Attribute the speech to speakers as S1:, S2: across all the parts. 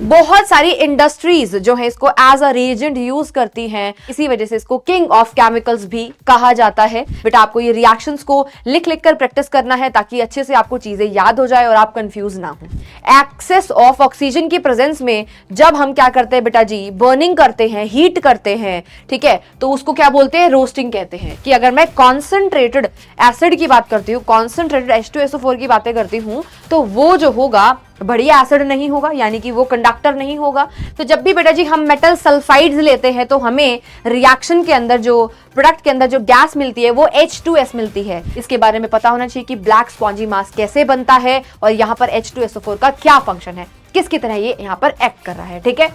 S1: बहुत सारी इंडस्ट्रीज जो है इसको एज अ रिएजेंट यूज करती हैं, इसी वजह से इसको किंग ऑफ केमिकल्स भी कहा जाता है। बेटा आपको ये रिएक्शंस को लिख लिख कर प्रैक्टिस करना है ताकि अच्छे से आपको चीजें याद हो जाए और आप कंफ्यूज ना हो। एक्सेस ऑफ ऑक्सीजन की प्रेजेंस में जब हम क्या करते हैं बेटा जी, बर्निंग करते हैं, हीट करते हैं, ठीक है, तो उसको क्या बोलते हैं, रोस्टिंग कहते हैं। कि अगर मैं कॉन्सेंट्रेटेड एसिड की बात करती हूँ, कॉन्सेंट्रेटेड H2SO4 की बातें करती हूँ, तो वो जो होगा बढ़िया एसिड नहीं होगा, यानी कि वो कंडक्टर नहीं होगा। तो जब भी बेटा जी हम मेटल सल्फाइड्स लेते हैं तो हमें रिएक्शन के अंदर जो प्रोडक्ट के अंदर जो गैस मिलती है वो H2S मिलती है। इसके बारे में पता होना चाहिए कि ब्लैक स्पॉन्जी मास कैसे बनता है और यहाँ पर H2SO4 का क्या फंक्शन है, किसकी तरह ये यहाँ पर एक्ट कर रहा है। ठीक है,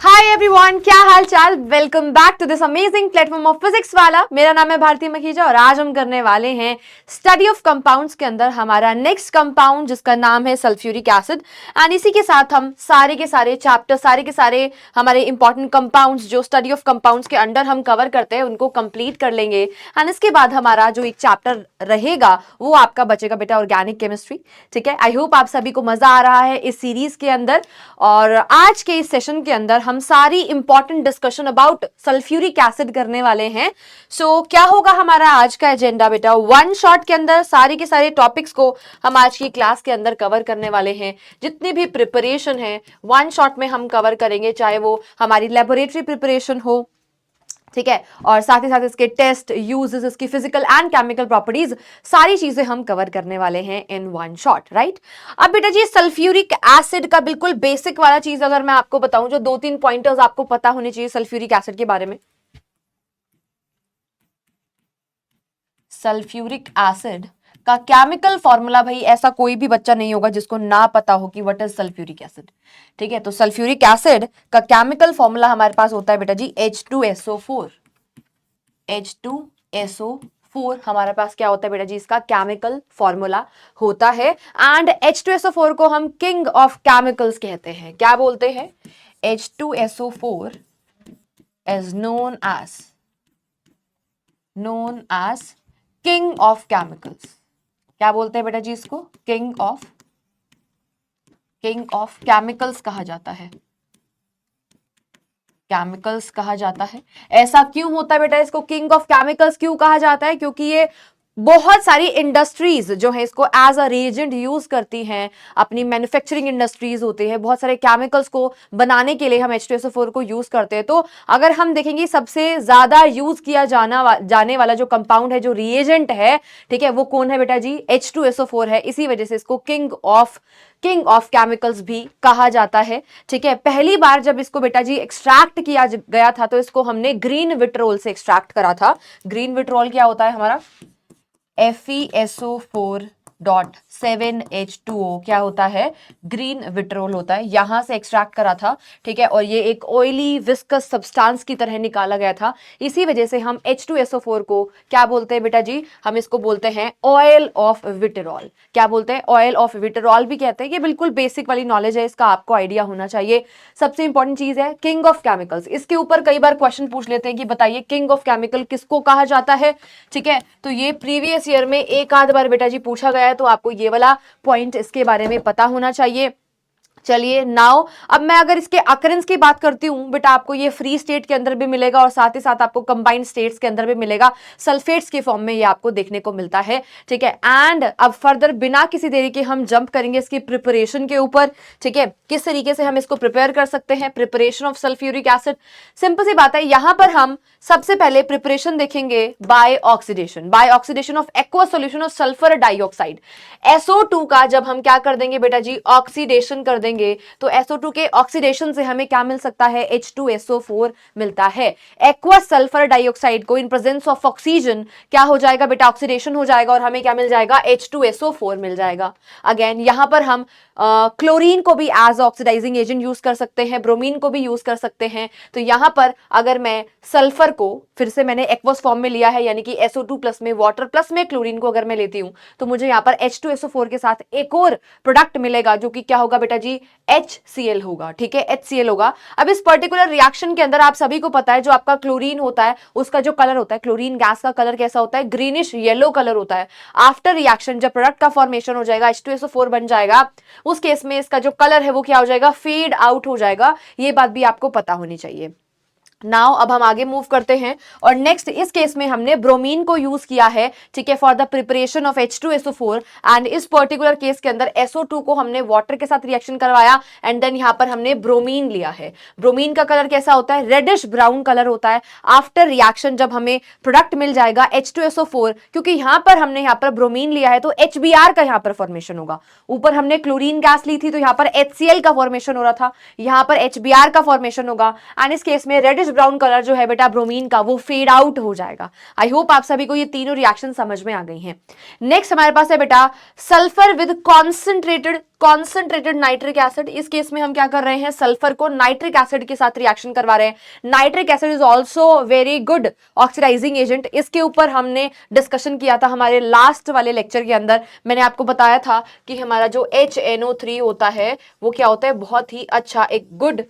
S1: हाय एवरीवन, क्या हाल चाल। Welcome back to this amazing platform of Physics Wallah. मेरा नाम है भारती मखीजा और आज हम करने वाले हैं स्टडी ऑफ कंपाउंड्स के अंदर हमारा नेक्स्ट कंपाउंड जिसका नाम है सल्फ्यूरिक एसिड। एंड इसी के साथ हम सारे के सारे चैप्टर, सारे के सारे हमारे इंपॉर्टेंट कंपाउंड्स जो स्टडी ऑफ कंपाउंड्स के अंडर हम कवर करते हैं उनको कंप्लीट कर लेंगे। एंड इसके बाद हमारा जो एक चैप्टर रहेगा वो आपका बचेगा बेटा ऑर्गेनिक केमिस्ट्री। ठीक है, आई होप आप सभी को मजा आ रहा है इस सीरीज के अंदर। और आज के इस सेशन के अंदर हम सारी important discussion about sulphuric acid करने वाले हैं। सो क्या होगा हमारा आज का एजेंडा बेटा, वन शॉट के अंदर सारे के सारे टॉपिक्स को हम आज की क्लास के अंदर कवर करने वाले हैं। जितनी भी प्रिपरेशन है वन शॉट में हम कवर करेंगे, चाहे वो हमारी लेबोरेटरी प्रिपरेशन हो, ठीक है, और साथ ही साथ इसके टेस्ट, यूजेस, इसकी फिजिकल एंड केमिकल प्रॉपर्टीज, सारी चीजें हम कवर करने वाले हैं इन वन शॉट, राइट। अब बेटा जी सल्फ्यूरिक एसिड का बिल्कुल बेसिक वाला चीज अगर मैं आपको बताऊं, जो 2-3 पॉइंटर्स आपको पता होने चाहिए सल्फ्यूरिक एसिड के बारे में। सल्फ्यूरिक एसिड का केमिकल फॉर्मूला, भाई ऐसा कोई भी बच्चा नहीं होगा जिसको ना पता हो कि व्हाट इज सल्फ्यूरिक एसिड। ठीक है, तो सल्फ्यूरिक एसिड का केमिकल फॉर्मूला हमारे पास होता है बेटा जी H2SO4। H2SO4 हमारे पास क्या होता है बेटा जी, इसका केमिकल फॉर्मूला होता है। एंड H2SO4 को हम किंग ऑफ केमिकल्स कहते हैं। क्या बोलते हैं? H2SO4 is known as king of chemicals. क्या बोलते हैं बेटा जी इसको? किंग ऑफ केमिकल्स कहा जाता है। केमिकल्स कहा जाता है। ऐसा क्यों होता है बेटा, इसको किंग ऑफ केमिकल्स क्यों कहा जाता है? क्योंकि ये बहुत सारी इंडस्ट्रीज जो है इसको एज अ रिएजेंट यूज करती हैं। अपनी मैन्युफैक्चरिंग इंडस्ट्रीज होते हैं, बहुत सारे केमिकल्स को बनाने के लिए हम H2SO4 को यूज करते हैं। तो अगर हम देखेंगे सबसे ज्यादा यूज किया जाने वाला जो कंपाउंड है, जो रिएजेंट है, ठीक है, वो कौन है बेटा जी? H2SO4 है। इसी वजह से इसको किंग ऑफ केमिकल्स भी कहा जाता है। ठीक है, पहली बार जब इसको बेटा जी एक्सट्रैक्ट किया गया था तो इसको हमने ग्रीन विट्रोल से एक्सट्रैक्ट करा था। ग्रीन विट्रोल क्या होता है हमारा? FeSO4.7H2O क्या होता है? ग्रीन विट्रोल होता है, यहां से एक्सट्रैक्ट करा था। ठीक है, और ये एक ऑयली विस्कस सब्सटेंस की तरह निकाला गया था। इसी वजह से हम H2SO4 को क्या बोलते हैं बेटा जी? हम इसको बोलते हैं ऑयल ऑफ विट्रोल। क्या बोलते हैं? ऑयल ऑफ विट्रोल भी कहते हैं। ये बिल्कुल बेसिक वाली नॉलेज है, इसका आपको आइडिया होना चाहिए। सबसे इंपॉर्टेंट चीज है किंग ऑफ केमिकल्स। इसके ऊपर कई बार क्वेश्चन पूछ लेते हैं कि बताइए किंग ऑफ केमिकल किसको कहा जाता है। ठीक है, तो ये प्रीवियस ईयर में एक आध बार बेटा जी पूछा गया है, तो आपको ये वाला पॉइंट इसके बारे में पता होना चाहिए। चलिए नाउ अब मैं अगर इसके अकरेंस की बात करती हूं बेटा, आपको ये फ्री स्टेट के अंदर भी मिलेगा और साथ ही साथ आपको कंबाइंड स्टेट्स के अंदर भी मिलेगा। सल्फेट्स के फॉर्म में ये आपको देखने को मिलता है। ठीक है, एंड अब फर्दर बिना किसी देरी के हम जंप करेंगे इसकी प्रिपरेशन के ऊपर। ठीक है, किस तरीके से हम इसको प्रिपेयर कर सकते हैं, preparation of sulphuric acid. Simple सी बात है, यहां पर हम सबसे पहले प्रिपरेशन देखेंगे by oxidation of aqueous solution of sulphur dioxide. SO2 का जब हम क्या कर देंगे बेटा जी, ऑक्सीडेशन कर देंगे, तो SO2 के ऑक्सीडेशन से हमें क्या मिल सकता है? H2SO4 मिलता है। एक्वस सल्फर डाइऑक्साइड को इन प्रेजेंस ऑफ ऑक्सीजन क्या हो जाएगा बेटा? ऑक्सीडेशन हो जाएगा और हमें क्या मिल जाएगा? H2SO4 मिल जाएगा। अगेन यहां पर हम क्लोरीन को भी एज ऑक्सीडाइजिंग एजेंट यूज कर सकते हैं, ब्रोमीन को भी यूज कर सकते हैं। तो यहां पर अगर मैं सल्फर को फिर से मैंने एक्वस फॉर्म में लिया है, यानी कि SO2 प्लस में वाटर प्लस में क्लोरीन को अगर मैं लेती हूं, तो मुझे यहां पर H2SO4 के साथ एक और प्रोडक्ट मिलेगा जो कि क्या होगा बेटा जी? HCl होगा, ठीक है, HCl होगा। अब इस पर्टिकुलर रिएक्शन के अंदर आप सभी को पता है जो आपका क्लोरीन होता है उसका जो कलर होता है, क्लोरीन गैस का कलर कैसा होता है, ग्रीनिश येलो कलर होता है। आफ्टर रिएक्शन जब प्रोडक्ट का फॉर्मेशन हो जाएगा, H2SO4 बन जाएगा, उस केस में इसका जो कलर है वो क्या हो जाएगा, फेड आउट हो जाएगा। ये बात भी आपको पता होनी चाहिए। नाउ अब हम आगे मूव करते हैं और नेक्स्ट इस केस में हमने ब्रोमीन को यूज किया है, ठीक है, for the preparation of H2SO4 and इस पर्टिकुलर केस के अंदर SO2 को हमने वाटर के साथ रिएक्शन करवाया एंड देन यहां पर हमने ब्रोमीन लिया है। ब्रोमीन का कलर कैसा होता है, रेडिश ब्राउन कलर होता है। आफ्टर रिएक्शन जब हमें प्रोडक्ट मिल जाएगा H2SO4, क्योंकि यहां पर हमने यहां पर ब्रोमीन लिया है तो HBr का यहां पर फॉर्मेशन होगा। ऊपर हमने क्लोरीन गैस ली थी तो यहां पर HCl का फॉर्मेशन हो रहा था, यहां पर HBr का फॉर्मेशन होगा एंड इस केस में रेडिश ब्राउन कलर जो है बेटा ब्रोमीन का वो फेड आउट हो जाएगा। आई होप आप सभी को ये तीनों रिएक्शन समझ में आ गई हैं। नेक्स्ट हमारे पास है बेटा sulphur with concentrated nitric acid. इस केस में हम क्या कर रहे हैं, सल्फर को नाइट्रिक एसिड के साथ रिएक्शन करवा रहे हैं। Nitric acid is also very good oxidizing agent. इसके ऊपर हमने डिस्कशन किया था हमारे लास्ट वाले लेक्चर के अंदर। मैंने आपको बताया था कि हमारा जो HNO3 होता है वो क्या होता है, बहुत ही अच्छा एक गुड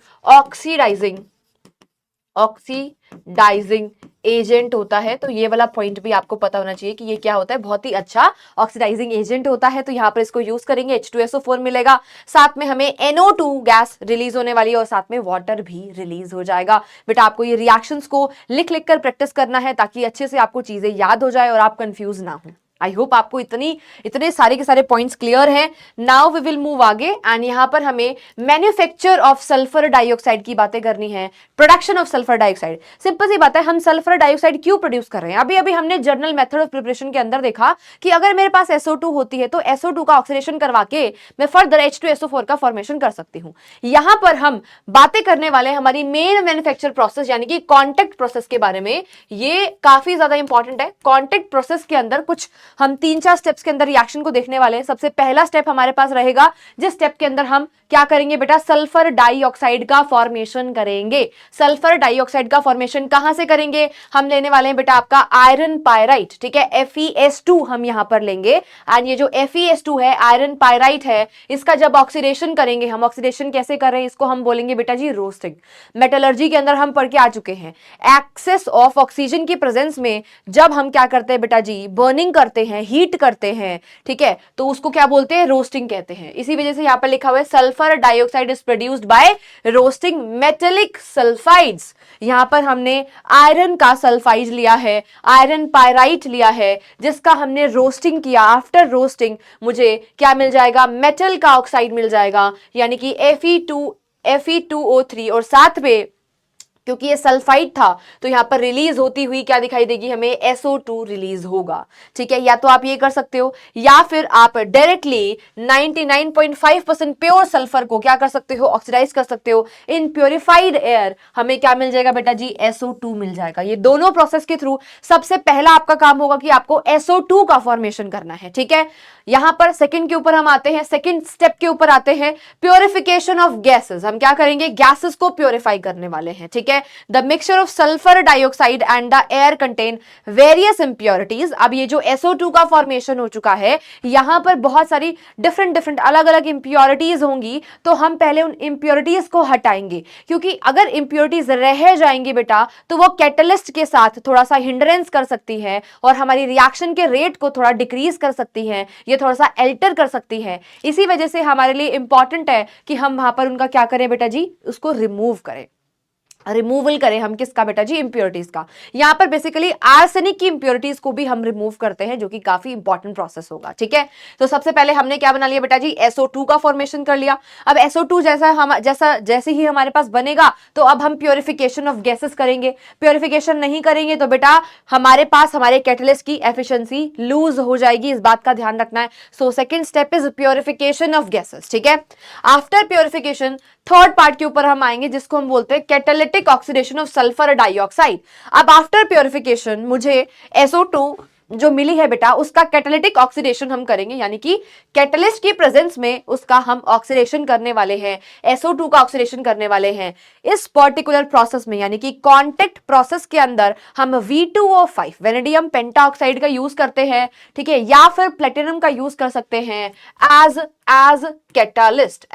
S1: ऑक्सीडाइजिंग एजेंट होता है। तो ये वाला पॉइंट भी आपको पता होना चाहिए कि ये क्या होता है, बहुत ही अच्छा ऑक्सीडाइजिंग एजेंट होता है। तो यहाँ पर इसको यूज करेंगे, H2SO4 मिलेगा, साथ में हमें NO2 गैस रिलीज होने वाली है और साथ में वाटर भी रिलीज हो जाएगा। बेटा आपको ये रिएक्शंस को लिख लिख कर प्रैक्टिस करना है ताकि अच्छे से आपको चीजें याद हो जाए और आप कंफ्यूज ना हो। आई होप आपको इतने सारे के सारे पॉइंट्स क्लियर हैं। नाउ वी विल मूव आगे एंड यहां पर हमें मैन्युफैक्चर ऑफ सल्फर डाइऑक्साइड की बातें करनी है, production of sulphur dioxide. Simple सी बात है, हम सल्फर डाइऑक्साइड क्यों प्रोड्यूस कर रहे हैं। अभी हमने जर्नल मेथड ऑफ प्रिपरेशन के अंदर देखा कि अगर मेरे पास SO2 होती है तो SO2 का ऑक्सीडेशन करवा के मैं फर्दर H2SO4 का फॉर्मेशन कर सकती हूं। यहां पर हम बातें करने वाले हमारी मेन मैन्युफैक्चर प्रोसेस यानी कि कॉन्टैक्ट प्रोसेस के बारे में। ये काफी ज्यादा इंपॉर्टेंट है। कॉन्टैक्ट प्रोसेस के अंदर कुछ हम 3-4 स्टेप्स के अंदर रिएक्शन को देखने वाले हैं। सबसे पहला स्टेप हमारे पास रहेगा जिस स्टेप के अंदर हम क्या करेंगे बेटा, सल्फर डाइऑक्साइड का फॉर्मेशन करेंगे। सल्फर डाइऑक्साइड का फॉर्मेशन कहां से करेंगे, हम लेने वाले हैं बेटा आपका आयरन पायराइट, ठीक है, FeS2 हम यहां पर लेंगे एंड ये जो FeS2 है आयरन पायराइट है, इसका जब ऑक्सीडेशन करेंगे, हम ऑक्सीडेशन कैसे कर रहे हैं इसको हम बोलेंगे बेटा जी रोस्टिंग। मेटलर्जी के अंदर हम पढ़ के आ चुके हैं, एक्सेस ऑफ ऑक्सीजन की प्रेजेंस में जब हम क्या करते हैं बेटा जी, बर्निंग करते हैं, हीट करते हैं, ठीक है, तो उसको क्या बोलते हैं, रोस्टिंग कहते हैं। इसी वजह से यहां पर लिखा हुआ है sulphur dioxide is produced by roasting metallic sulphides. यहां पर हमने आयरन का सल्फाइड लिया है, आयरन पायराइट लिया है, जिसका हमने रोस्टिंग किया। आफ्टर रोस्टिंग मुझे क्या मिल जाएगा, मेटल का ऑक्साइड मिल जाएगा यानी कि Fe2O3 और साथ में क्योंकि ये सल्फाइड था तो यहां पर रिलीज होती हुई क्या दिखाई देगी, हमें SO2 रिलीज होगा। ठीक है, या तो आप ये कर सकते हो या फिर आप डायरेक्टली 99.5% प्योर सल्फर को क्या कर सकते हो, ऑक्सीडाइज कर सकते हो। इन प्योरिफाइड एयर हमें क्या मिल जाएगा बेटा जी, SO2 मिल जाएगा। ये दोनों प्रोसेस के थ्रू सबसे पहला आपका काम होगा कि आपको SO2 का फॉर्मेशन करना है। ठीक है, यहां पर सेकंड के ऊपर हम आते हैं, सेकंड स्टेप के ऊपर आते हैं, प्योरिफिकेशन ऑफ गैसेस। हम क्या करेंगे, गैसेस को प्योरीफाई करने वाले हैं। ठीक है, the mixture of sulphur dioxide and the air contain various impurities. अब ये जो SO2 का फॉर्मेशन हो चुका है, यहां पर बहुत सारी डिफरेंट अलग अलग इंप्योरिटीज होंगी, तो हम पहले उन इंप्योरिटीज को हटाएंगे, क्योंकि अगर इंप्योरिटीज रह जाएंगी बेटा तो वो कैटलिस्ट के साथ थोड़ा सा हिंड्रेंस कर सकती है और हमारी रिएक्शन के रेट को थोड़ा डिक्रीज कर सकती है, ये थोड़ा सा एल्टर कर सकती है। इसी वजह से हमारे लिए इंपॉर्टेंट है कि हम वहां पर उनका क्या करें बेटा जी, उसको रिमूव करें, रिमूवल करें हम किसका बेटा जी, इंप्योरिटीज का। यहां पर बेसिकली आर्सेनिक की इंप्योरिटीज को भी हम रिमूव करते हैं, जो कि काफी इंपॉर्टेंट प्रोसेस होगा। ठीक है, तो सबसे पहले हमने क्या बना लिया बेटा जी, SO2 का फॉर्मेशन कर लिया। अब SO2 जैसे ही हमारे पास बनेगा तो अब हम प्योरिफिकेशन ऑफ गैसेस करेंगे। प्योरिफिकेशन नहीं करेंगे तो बेटा हमारे पास हमारे कैटलिस्ट की एफिशिएंसी लूज हो जाएगी, इस बात का ध्यान रखना है। So second step is purification of gases. ठीक है, आफ्टर प्योरिफिकेशन थर्ड पार्ट के ऊपर हम आएंगे, जिसको हम बोलते हैं catalytic oxidation of sulphur dioxide. अब आफ्टर प्योरिफिकेशन मुझे SO2 जो मिली है बेटा, उसका कैटालिटिक ऑक्सीडेशन हम करेंगे, यानी कि कैटलिस्ट की प्रेजेंस में उसका हम ऑक्सीडेशन करने वाले हैं, SO2 का ऑक्सीडेशन करने वाले हैं। इस पर्टिकुलर प्रोसेस में यानी कि कांटेक्ट प्रोसेस के अंदर हम V2O5 वेनेडियम पेंटाऑक्साइड का यूज करते हैं। ठीक है, या फिर प्लेटिनम का यूज कर सकते हैं एज कैटालिस्ट,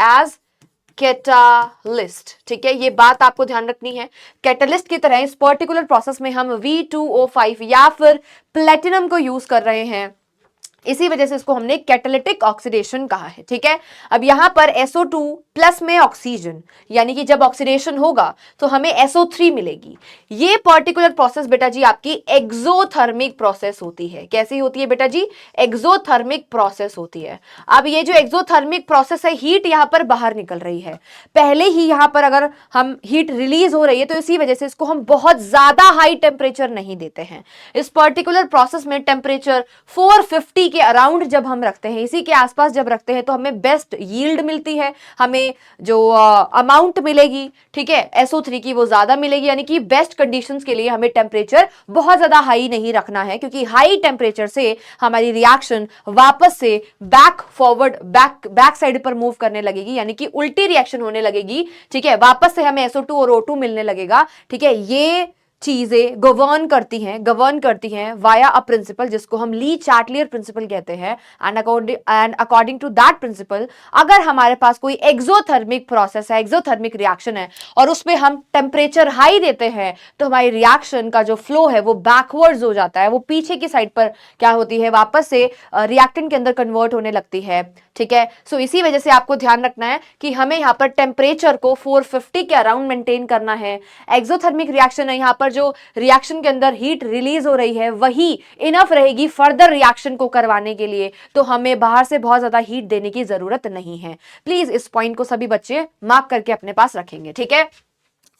S1: कैटालिस्ट, ठीक है, ये बात आपको ध्यान रखनी है। कैटालिस्ट की तरह इस पर्टिकुलर प्रोसेस में हम V2O5 या फिर प्लेटिनम को यूज कर रहे हैं, इसी वजह से इसको हमने कैटालिटिक ऑक्सीडेशन कहा है, ठीक है। अब यहां पर SO2 प्लस में ऑक्सीजन, यानी कि जब ऑक्सीडेशन होगा तो हमें SO3 मिलेगी। ये पर्टिकुलर प्रोसेस बेटा जी आपकी एक्सोथर्मिक प्रोसेस होती है। कैसी होती है बेटा जी? एक्सोथर्मिक प्रोसेस होती है। अब ये जो एक्सोथर्मिक प्रोसेस है, हीट यहां पर बाहर निकल रही है, पहले ही यहां पर अगर हम हीट रिलीज हो रही है तो इसी वजह से इसको हम बहुत ज्यादा हाई टेम्परेचर नहीं देते हैं। इस पर्टिकुलर प्रोसेस में टेम्परेचर 450 के अराउंड जब हम रखते हैं, इसी के आसपास जब रखते हैं, तो हमें बेस्ट यील्ड मिलती है, हमें जो अमाउंट मिलेगी, ठीक है, SO3 की वो ज्यादा मिलेगी। यानी कि बेस्ट कंडीशंस के लिए हमें टेम्परेचर बहुत ज्यादा हाई नहीं रखना है, क्योंकि हाई टेम्परेचर से हमारी रिएक्शन वापस से बैक फॉरवर्ड बैक साइड पर मूव करने लगेगी, यानी कि उल्टी रिएक्शन होने लगेगी, ठीक है, वापस से हमें SO2 और O2 मिलने लगेगा, ठीक है। ये चीजें गवर्न करती हैं वाया अ प्रिंसिपल जिसको हम ली चार्टलियर प्रिंसिपल कहते हैं। And according to that principle, अगर हमारे पास कोई एक्सोथर्मिक प्रोसेस है, एक्सोथर्मिक रिएक्शन है, और उसमें हम टेम्परेचर हाई देते हैं, तो हमारी रिएक्शन का जो फ्लो है वो बैकवर्ड्स हो जाता है, वो पीछे की साइड पर क्या होती है, वापस से रिएक्टेंट के अंदर कन्वर्ट होने लगती है, ठीक है। सो इसी वजह से आपको ध्यान रखना है कि हमें यहाँ पर टेम्परेचर को 450 के अराउंड मेंटेन करना है। एक्सोथर्मिक रिएक्शन है, यहाँ पर जो रिएक्शन के अंदर हीट रिलीज हो रही है वही इनफ रहेगी फर्दर रिएक्शन को करवाने के लिए, तो हमें बाहर से बहुत ज्यादा हीट देने की जरूरत नहीं है। प्लीज इस पॉइंट को सभी बच्चे मार्क करके अपने पास रखेंगे, ठीक है।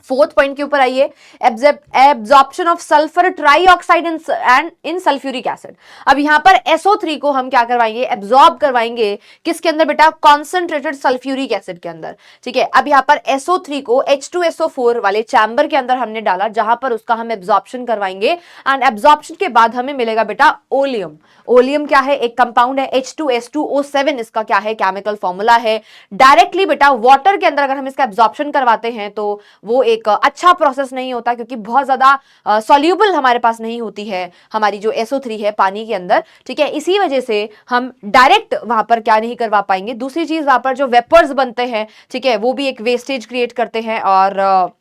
S1: फोर्थ पॉइंट के ऊपर आइए, absorption of sulphur trioxide and in sulphuric acid. अब यहां पर SO3 को हम क्या करवाएंगे, एब्जॉर्ब करवाएंगे, किसके अंदर बेटा, कॉन्सेंट्रेटेड सल्फ्यूरिक एसिड के अंदर, ठीक है। अब यहां पर SO3 को H2SO4 वाले चैम्बर के अंदर हमने डाला, जहां पर उसका हम एब्जॉर्प्शन करवाएंगे, एंड एब्जॉर्प्शन के बाद हमें मिलेगा बेटा ओलियम। ओलियम क्या है, एक कंपाउंड है, H2S2O7 इसका क्या है, केमिकल फॉर्मूला है। डायरेक्टली बेटा वाटर के अंदर अगर हम इसका एब्जॉर्प्शन करवाते हैं तो वो एक अच्छा प्रोसेस नहीं होता, क्योंकि बहुत ज्यादा सॉल्यूबल हमारे पास नहीं होती है हमारी जो SO3 है पानी के अंदर, ठीक है। इसी वजह से हम डायरेक्ट वहां पर क्या नहीं करवा पाएंगे। दूसरी चीज, वहां पर जो वेपर्स बनते हैं, ठीक है, वो भी एक वेस्टेज क्रिएट करते हैं, और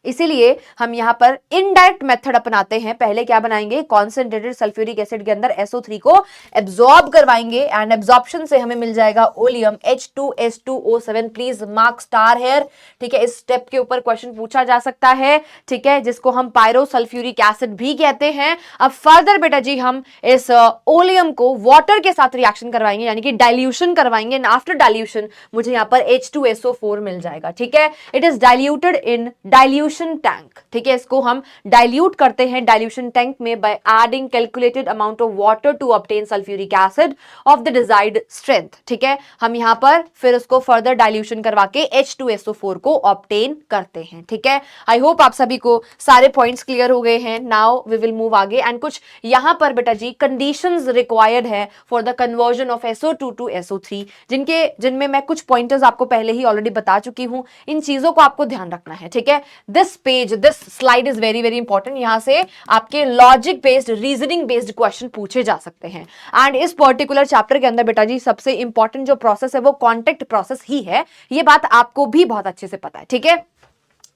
S1: इसीलिए हम यहां पर इनडायरेक्ट मेथड अपनाते हैं। पहले क्या बनाएंगे, कॉन्सेंट्रेटेड सल्फ्यूरिक एसिड के अंदर SO3 को एब्जॉर्ब करवाएंगे, एंड एब्जॉर्प्शन से हमें मिल जाएगा oleum H2S2O7। Please mark star here, ठीक है। इस स्टेप के ऊपर क्वेश्चन पूछा जा सकता है, ठीक है, जिसको हम पायरो सल्फ्यूरिक एसिड भी कहते हैं। अब फर्दर बेटा जी हम इस ओलियम को वाटर के साथ रिएक्शन करवाएंगे, यानी कि डाइल्यूशन करवाएंगे, एंड आफ्टर डाइल्यूशन मुझे यहां पर H2SO4 मिल जाएगा, ठीक है। It is diluted in dilution tank, ठीक है। इसको हम डाइल्यूट करते हैं डाइल्यूशन टैंक में by adding calculated amount of water to obtain sulphuric acid of the desired strength, ठीक है। हम यहां पर फिर उसको फर्दर डाइल्यूशन करवा के H2SO4 को ऑब्टेन करते हैं, ठीक है। आई होप आप सभी को सारे पॉइंट्स क्लियर हो गए हैं। नाउ वी विल मूव आगे, एंड कुछ यहां पर बेटा जी कंडीशंस रिक्वायर्ड है for the conversion of SO2 to SO3, जिनमें मैं कुछ पॉइंटर्स आपको पहले ही ऑलरेडी बता चुकी हूं। इन चीजों को आपको ध्यान रखना है, ठीक है। This slide is very very important. यहां से आपके logic based, reasoning based question पूछे जा सकते हैं। एंड इस पर्टिकुलर चैप्टर के अंदर बेटा जी सबसे इंपॉर्टेंट जो प्रोसेस है वो कॉन्टेक्ट प्रोसेस ही है। ये बात आपको भी बहुत अच्छे से पता है, ठीक है।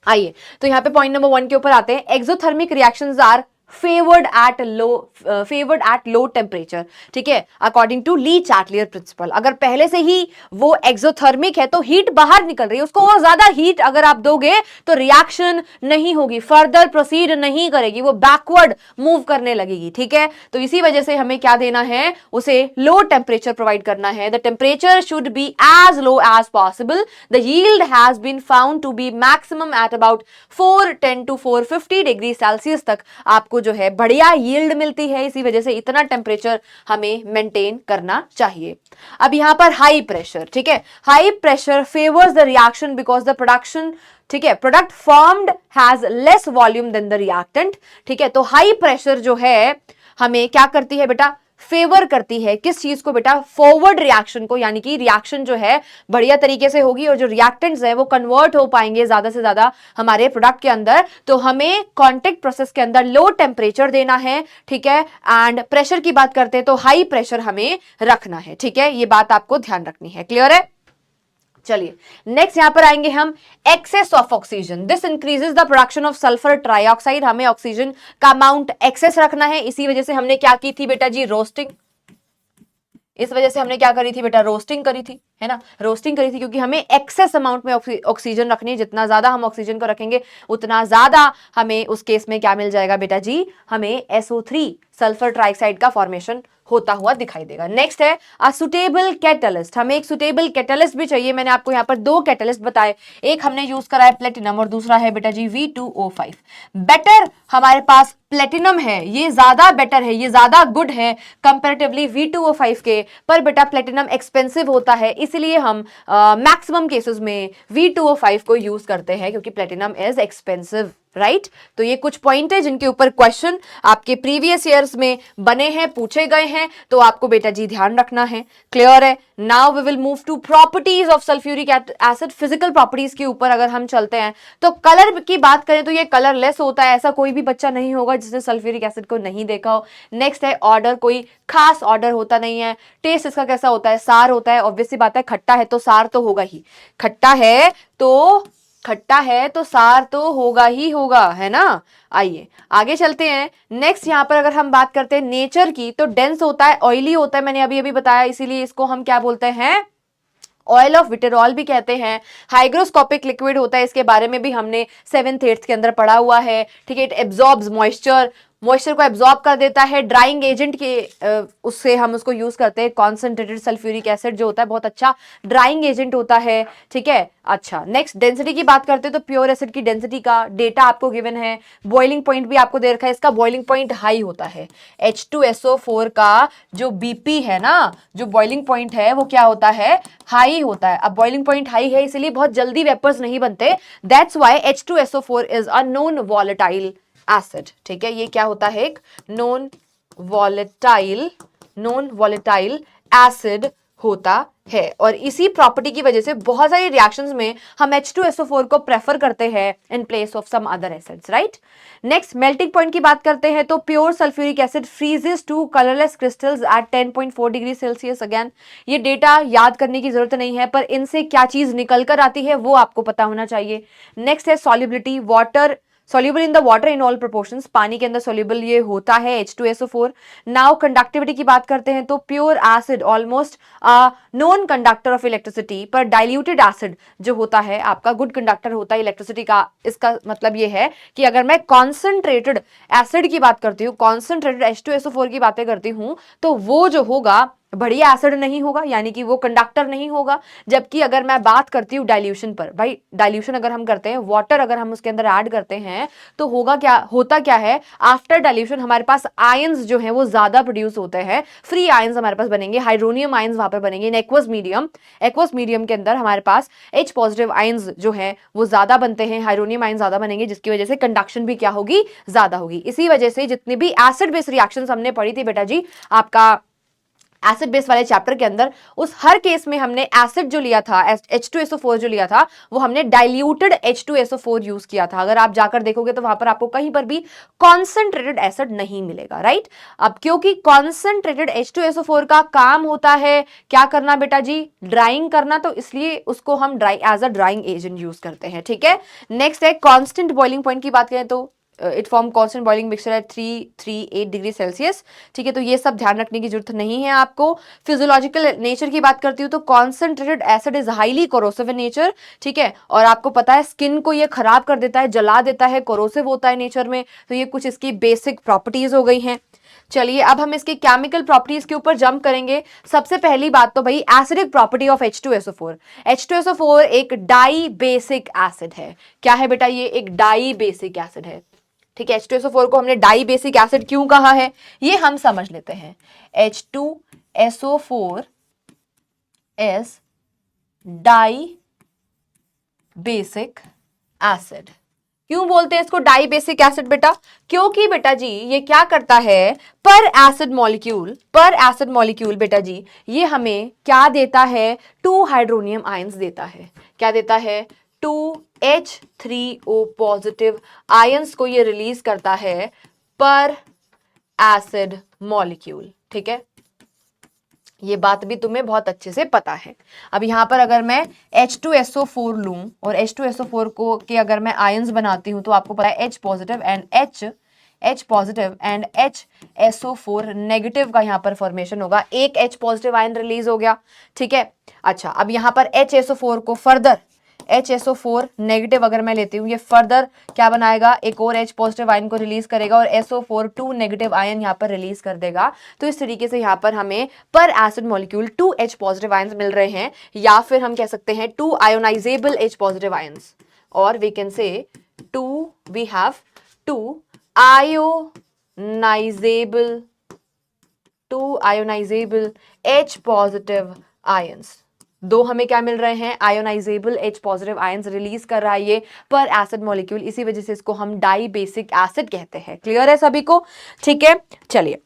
S1: आइए तो यहां पे पॉइंट नंबर 1 के ऊपर आते हैं। Exothermic reactions are favoured at low temperature, ठीक है, according to Le Chatelier principle. अगर पहले से ही वो एक्सोथर्मिक है तो हीट बाहर निकल रही है, उसको और ज्यादा हीट अगर आप दोगे तो रिएक्शन नहीं होगी, फर्दर प्रोसीड नहीं करेगी, वो बैकवर्ड मूव करने लगेगी, ठीक है। तो इसी वजह से हमें क्या देना है, उसे लो टेम्परेचर प्रोवाइड करना है। The temperature should be as low as possible. The yield has been found to be maximum at about 410 to 450 degree Celsius तक आपको जो है बढ़िया यील्ड मिलती है। इसी वजह से इतना टेम्परेचर हमें मेंटेन करना चाहिए। अब यहां पर हाई प्रेशर, ठीक है, high pressure favours the reaction because the production, ठीक है, product formed has less volume than the reactant, ठीक है। तो हाई प्रेशर जो है हमें क्या करती है बेटा, फेवर करती है किस चीज को बेटा, फॉरवर्ड रिएक्शन को, यानी कि रिएक्शन जो है बढ़िया तरीके से होगी और जो रिएक्टेंट्स है वो कन्वर्ट हो पाएंगे ज्यादा से ज्यादा हमारे प्रोडक्ट के अंदर। तो हमें कांटेक्ट प्रोसेस के अंदर लो टेम्परेचर देना है, ठीक है। एंड प्रेशर की बात करते हैं तो हाई प्रेशर हमें रखना है, ठीक है। ये बात आपको ध्यान रखनी है, क्लियर है। चलिए नेक्स्ट यहां पर आएंगे हम, excess of oxygen, this increases the production of sulphur trioxide. हमें ऑक्सीजन का अमाउंट एक्सेस रखना है, इसी वजह से हमने क्या की थी बेटा जी, रोस्टिंग। इस वजह से हमने क्या करी थी बेटा, रोस्टिंग करी थी, है ना, रोस्टिंग करी थी, क्योंकि हमें एक्सेस अमाउंट में ऑक्सीजन रखनी है। जितना ज्यादा हम ऑक्सीजन को रखेंगे उतना ज्यादा हमें उस केस में क्या मिल जाएगा बेटा जी, हमें SO3 सल्फर ट्राइऑक्साइड का फॉर्मेशन होता हुआ दिखाई देगा। नेक्स्ट है अ सुटेबल कैटलिस्ट, हमें एक सुटेबल कैटलिस्ट भी चाहिए। मैंने आपको यहाँ पर दो कैटलिस्ट बताए, एक हमने यूज करा है प्लेटिनम और दूसरा है बेटा जी V2O5। बेटर हमारे पास प्लेटिनम है, ये ज्यादा बेटर है, ये ज्यादा गुड है कंपैरेटिवली V2O5 के, पर बेटा प्लेटिनम एक्सपेंसिव होता है, इसलिए हम मैक्सिमम केसेस में V2O5 को यूज करते हैं, क्योंकि प्लेटिनम इज एक्सपेंसिव, राइट। तो ये कुछ पॉइंट है जिनके ऊपर क्वेश्चन आपके प्रीवियस ईयर्स में बने हैं, पूछे गए हैं, तो आपको बेटा जी ध्यान रखना है। क्लियर है। Now we will move to properties of sulphuric acid, physical properties के ऊपर अगर हम चलते हैं तो कलर की बात करें तो ये कलरलेस होता है, ऐसा कोई भी बच्चा नहीं होगा जिसने सल्फ्यूरिक एसिड को नहीं देखा हो। नेक्स्ट है ऑर्डर, कोई खास ऑर्डर होता नहीं है। टेस्ट इसका कैसा होता है, सार होता है, ऑब्वियसली बात है, खट्टा है तो सार तो होगा ही, खट्टा है तो सार तो होगा ही होगा, है ना। आइए आगे चलते हैं। नेक्स्ट यहां पर अगर हम बात करते हैं नेचर की, तो डेंस होता है, ऑयली होता है, मैंने अभी अभी बताया, इसीलिए इसको हम क्या बोलते हैं, ऑयल ऑफ विटेरॉल भी कहते हैं। हाइग्रोस्कोपिक लिक्विड होता है, इसके बारे में भी हमने 7th 8th के अंदर पढ़ा हुआ है, ठीक है। इट एब्जॉर्ब्स मॉइस्चर, मॉइस्चर को एब्जॉर्ब कर देता है। ड्राइंग एजेंट के उससे हम उसको यूज करते हैं। कॉन्सेंट्रेटेड सल्फ्यूरिक एसिड जो होता है बहुत अच्छा ड्राइंग एजेंट होता है, ठीक है। अच्छा नेक्स्ट डेंसिटी की बात करते हैं, तो प्योर एसिड की डेंसिटी का डेटा आपको गिवन है। बॉइलिंग पॉइंट भी आपको दे रखा है, इसका बॉइलिंग पॉइंट हाई होता है। H2SO4 का जो BP है ना, जो बॉइलिंग पॉइंट है वो क्या होता है, हाई होता है। अब बॉइलिंग पॉइंट हाई है इसलिए बहुत जल्दी वेपर्स नहीं बनते, that's why H2SO4 is a non volatile acid, ठीक है। ये क्या होता है, एक नॉन वॉलेटाइल एसिड होता है, और इसी प्रॉपर्टी की वजह से बहुत सारी रिएक्शंस में हम H2SO4 को प्रेफर करते हैं in place of some other acids, right. Next melting point की बात करते हैं, तो pure sulphuric acid freezes to colourless crystals at 10.4 degree Celsius. Again ये डेटा याद करने की जरूरत नहीं है, पर इनसे क्या चीज निकल कर आती है वो आपको पता होना चाहिए। नेक्स्ट है solubility, water soluble in the water in all proportions, पानी के अंदर soluble ये होता है H2SO4। नाउ कंडक्टिविटी की बात करते हैं, तो pure acid almost non conductor of electricity, पर डाइल्यूटेड एसिड जो होता है आपका गुड कंडक्टर होता है इलेक्ट्रिसिटी का। इसका मतलब ये है कि अगर मैं कॉन्सेंट्रेटेड एसिड की बात करती हूँ, कॉन्सेंट्रेटेड H2SO4 की बातें करती हूँ, तो वो जो होगा बढ़िया एसिड नहीं होगा, यानी कि वो कंडक्टर नहीं होगा। जबकि अगर मैं बात करती हूँ डाइल्यूशन पर, भाई डाइल्यूशन अगर हम करते हैं, वाटर अगर हम उसके अंदर ऐड करते हैं, तो होता क्या है, आफ्टर डाइल्यूशन हमारे पास आयंस जो है वो ज्यादा प्रोड्यूस होते हैं, फ्री आयंस हमारे पास बनेंगे, हाइड्रोनियम आयंस वहां पर बनेंगे इन एक्वस मीडियम के अंदर हमारे पास H पॉजिटिव आयंस जो है वो ज्यादा बनते हैं, हाइड्रोनियम आयंस ज्यादा बनेंगे, जिसकी वजह से कंडक्शन भी क्या होगी, ज्यादा होगी। इसी वजह से जितनी भी एसिड बेस रिएक्शंस हमने पढ़ी थी बेटा जी आपका एसिड बेस वाले चैप्टर के अंदर, उस हर केस में हमने एसिड जो लिया था, H2SO4 जो लिया था, वो हमने डाइल्यूटेड H2SO4 यूज किया था। अगर आप जाकर देखोगे तो वहां पर आपको कहीं पर भी कॉन्सेंट्रेटेड एसिड नहीं मिलेगा, राइट। अब क्योंकि कॉन्सेंट्रेटेड H2SO4 का काम होता है क्या करना बेटा जी, ड्राइंग करना, तो इसलिए उसको हम as a drying agent use करते हैं, ठीक है। नेक्स्ट है कांस्टेंट बॉइलिंग पॉइंट की बात करें तो it form constant boiling mixture eight 338 degree Celsius, ठीक है। तो ये सब ध्यान रखने की जरूरत नहीं है आपको। फिजियोलॉजिकल नेचर की बात करती हूँ तो concentrated acid is highly corrosive in nature, ठीक है, और आपको पता है स्किन को ये खराब कर देता है, जला देता है, कोरोसिव होता है नेचर में। तो ये कुछ इसकी बेसिक प्रॉपर्टीज हो गई हैं। चलिए अब हम इसके केमिकल प्रॉपर्टीज के ऊपर जंप करेंगे। सबसे पहली बात तो भाई acidic property of H2SO4। H2SO4 एक डाई बेसिक एसिड है। क्या है बेटा, ये एक डाई बेसिक एसिड है, ठीक है। H2SO4 को हमने डाई बेसिक एसिड क्यों कहा है ये हम समझ लेते हैं। H2SO4 is die basic acid. क्यों बोलते हैं इसको डाई बेसिक एसिड बेटा, क्योंकि बेटा जी ये क्या करता है, पर एसिड मॉलिक्यूल बेटा जी ये हमें क्या देता है, 2 हाइड्रोनियम आयंस देता है। क्या देता है, 2H3O पॉजिटिव आयंस को ये रिलीज करता है पर एसिड मॉलिक्यूल, ठीक है। ये बात भी तुम्हें बहुत अच्छे से पता है। अब यहाँ पर अगर मैं H2SO4 लूं और H2SO4 को के अगर मैं आयंस बनाती हूं तो आपको पता है H positive and H positive and HSO4 negative का यहाँ पर फॉर्मेशन होगा। एक H पॉजिटिव आयन रिलीज हो गया, ठीक है। अच्छा, अब यहाँ पर HSO4 को फर्दर HSO4 नेगेटिव अगर मैं लेती हूँ, ये फर्दर क्या बनाएगा, एक और H पॉजिटिव आयन को रिलीज करेगा और SO4 2 नेगेटिव आयन यहाँ पर रिलीज कर देगा। तो इस तरीके से यहाँ पर हमें पर acid molecule 2 H positive ions मिल रहे हैं, या फिर हम कह सकते हैं 2 आयोनाइजेबल H पॉजिटिव आयंस, और we can say we have 2 ionisable H positive ions. दो हमें क्या मिल रहे हैं, ionisable H positive ions release कर रहा है ये पर एसिड मॉलिक्यूल, इसी वजह से इसको हम डाई बेसिक एसिड कहते हैं। क्लियर है सभी को? ठीक है, चलिए